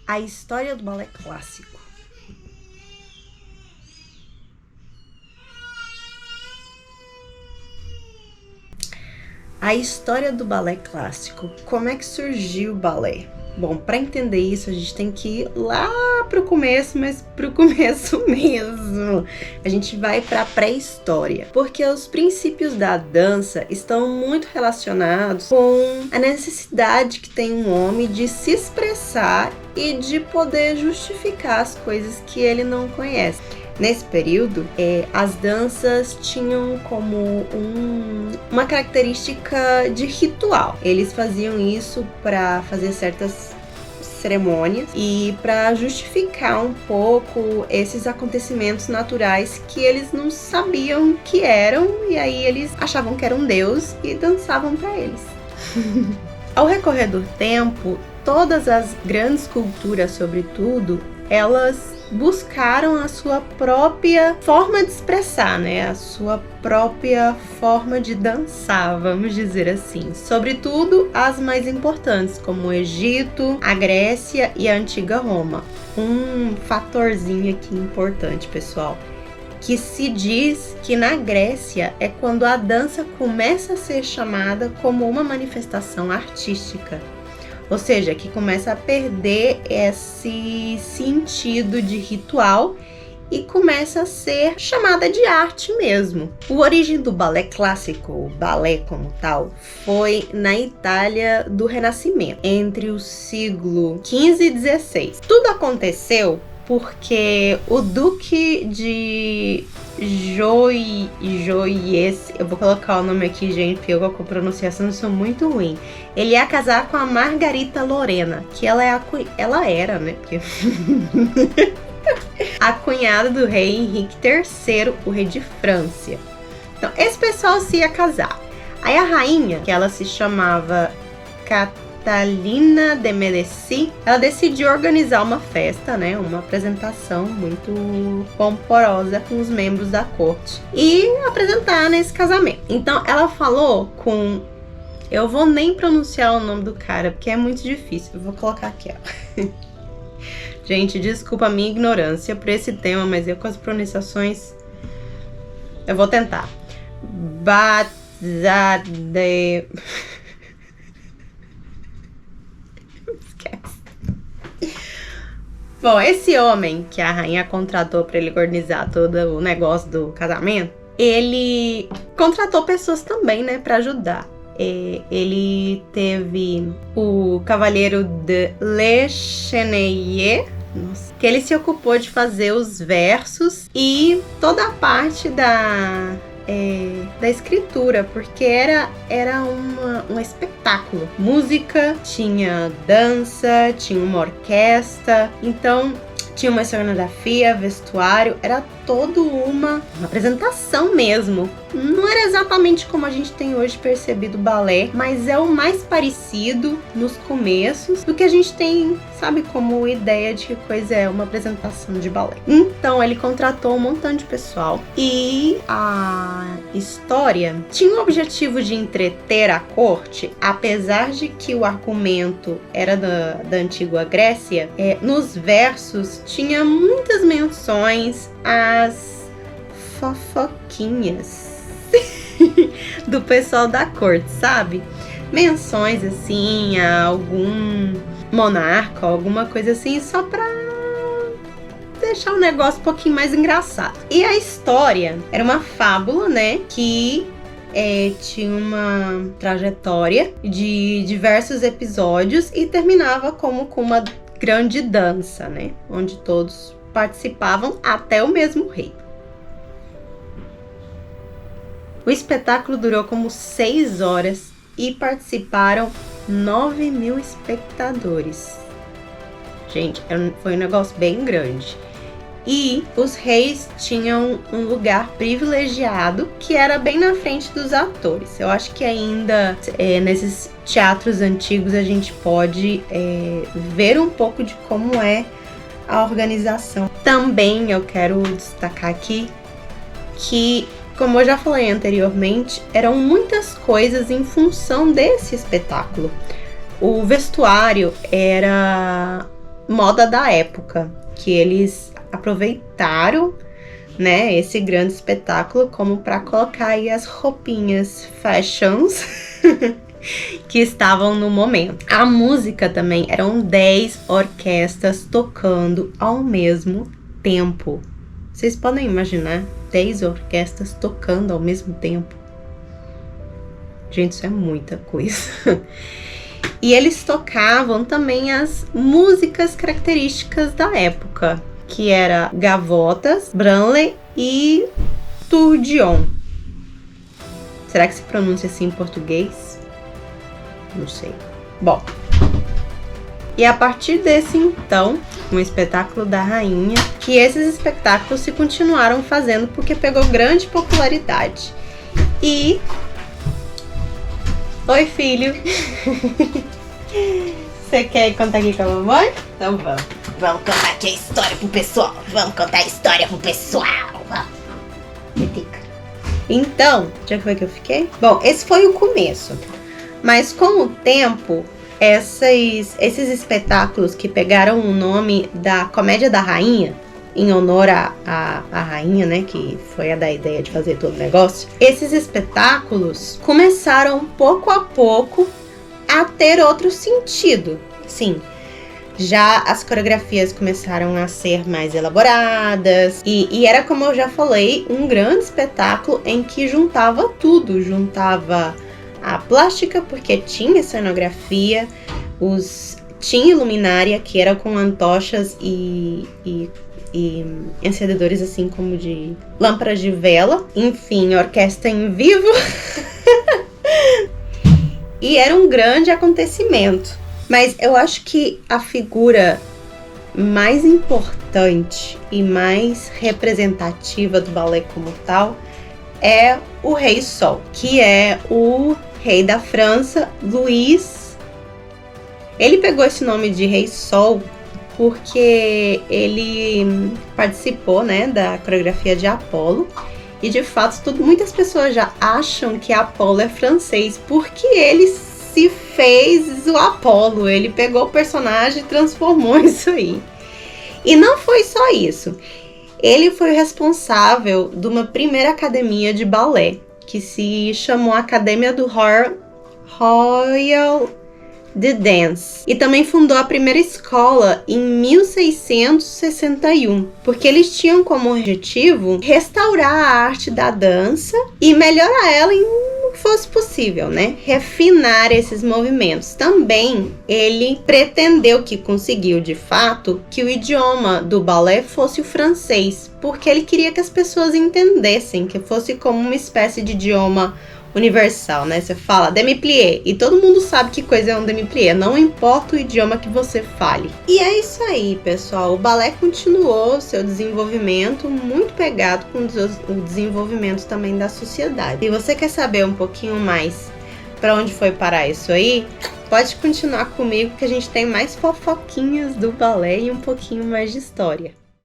A história do balé clássico. A história do balé clássico. Como é que surgiu o balé? Bom, para entender isso, a gente tem que ir lá pro começo, mas pro começo mesmo. A gente vai para a pré-história, porque os princípios da dança estão muito relacionados com a necessidade que tem um homem de se expressar e de poder justificar as coisas que ele não conhece. Nesse período, as danças tinham como uma característica de ritual. Eles faziam isso para fazer certas cerimônias e para justificar um pouco esses acontecimentos naturais que eles não sabiam que eram, e aí eles achavam que era um deus e dançavam para eles. Ao recorrer do tempo, todas as grandes culturas, sobretudo, elas buscaram a sua própria forma de expressar, né? A sua própria forma de dançar, vamos dizer assim. Sobretudo as mais importantes, como o Egito, a Grécia e a antiga Roma. Um fatorzinho aqui importante, pessoal, que se diz que na Grécia é quando a dança começa a ser chamada como uma manifestação artística. Ou seja, que começa a perder esse sentido de ritual e começa a ser chamada de arte mesmo. A origem do balé clássico, o balé como tal, foi na Itália do Renascimento, entre o século XV e XVI. Tudo aconteceu porque o Duque de Joies, eu vou colocar o nome aqui, gente, porque eu com a pronunciação sou muito ruim. Ele ia casar com a Margarita Lorena, que ela era, né? Porque a cunhada do rei Henrique III, o rei de França. Então, esse pessoal se ia casar. Aí a rainha, que ela se chamava Catalina de Medici, ela decidiu organizar uma festa, né, uma apresentação muito pomporosa com os membros da corte e apresentar nesse casamento. Então ela falou com... Eu vou nem pronunciar o nome do cara, porque é muito difícil. Eu vou colocar aqui, ó. Gente, desculpa a minha ignorância por esse tema, mas eu com as pronunciações... Eu vou tentar. Bazade... Bom, esse homem que a rainha contratou para ele organizar todo o negócio do casamento, ele contratou pessoas também, né, para ajudar. Ele teve o Cavaleiro de Le Cheneyet, que ele se ocupou de fazer os versos e toda a parte da escritura, porque era um espetáculo. Música, tinha dança, tinha uma orquestra, então tinha uma cenografia, vestuário, era todo uma apresentação mesmo. Não era exatamente como a gente tem hoje percebido o balé, mas é o mais parecido nos começos do que a gente tem, sabe, como ideia de que coisa é uma apresentação de balé. Então ele contratou um montão de pessoal e a história tinha o objetivo de entreter a corte, apesar de que o argumento era da antiga Grécia. Nos versos tinha muitas menções às fofoquinhas do pessoal da corte, sabe? Menções assim a algum monarca, alguma coisa assim, só pra deixar o negócio um pouquinho mais engraçado. E a história era uma fábula, né? Que tinha uma trajetória de diversos episódios e terminava como com uma grande dança, né? Onde todos participavam, até o mesmo rei. O espetáculo durou como 6 horas e participaram 9.000 espectadores. Gente, foi um negócio bem grande. E os reis tinham um lugar privilegiado que era bem na frente dos atores. Eu acho que ainda nesses teatros antigos a gente pode ver um pouco de como é a organização. Também eu quero destacar aqui que, como eu já falei anteriormente, eram muitas coisas em função desse espetáculo. O vestuário era moda da época, que eles aproveitaram, né, esse grande espetáculo como para colocar aí as roupinhas fashions que estavam no momento. A música também, eram 10 orquestras tocando ao mesmo tempo. Vocês podem imaginar 10 orquestras tocando ao mesmo tempo? Gente, isso é muita coisa. E eles tocavam também as músicas características da época, que era gavotas, branle e tourbillon. Será que se pronuncia assim em português? Não sei. Bom, e a partir desse então, um espetáculo da rainha, que esses espetáculos se continuaram fazendo porque pegou grande popularidade. E... Oi, filho! Você quer contar aqui com a mamãe? Então vamos. Vamos contar aqui a história pro pessoal. Vamos contar a história pro pessoal. Então, já que foi que eu fiquei? Bom, esse foi o começo. Mas com o tempo, esses espetáculos que pegaram o nome da Comédia da Rainha, em honor à rainha, né, que foi a da ideia de fazer todo o negócio, esses espetáculos começaram pouco a pouco a ter outro sentido. Sim, já as coreografias começaram a ser mais elaboradas e era, como eu já falei, um grande espetáculo em que juntava tudo, juntava a plástica, porque tinha cenografia, tinha luminária, que era com antorchas e encendedores assim como de lâmpadas de vela, enfim, orquestra em vivo. E era um grande acontecimento. Mas eu acho que a figura mais importante e mais representativa do balé como tal é o Rei Sol, que é o rei da França, Luís. Ele pegou esse nome de Rei Sol porque ele participou, né, da coreografia de Apolo. E de fato, muitas pessoas já acham que Apolo é francês, porque ele se fez o Apolo. Ele pegou o personagem e transformou isso aí. E não foi só isso. Ele foi responsável de uma primeira academia de balé, que se chamou Academia do Royal de Dance, e também fundou a primeira escola em 1661, porque eles tinham como objetivo restaurar a arte da dança e melhorar ela em que fosse possível, né? Refinar esses movimentos. Também ele pretendeu, que conseguiu de fato, que o idioma do balé fosse o francês, porque ele queria que as pessoas entendessem, que fosse como uma espécie de idioma universal, né? Você fala demi-plié e todo mundo sabe que coisa é um demi-plié, não importa o idioma que você fale. E é isso aí, pessoal. O balé continuou seu desenvolvimento muito pegado com o desenvolvimento também da sociedade. Se você quer saber um pouquinho mais para onde foi parar isso aí, pode continuar comigo que a gente tem mais fofoquinhas do balé e um pouquinho mais de história.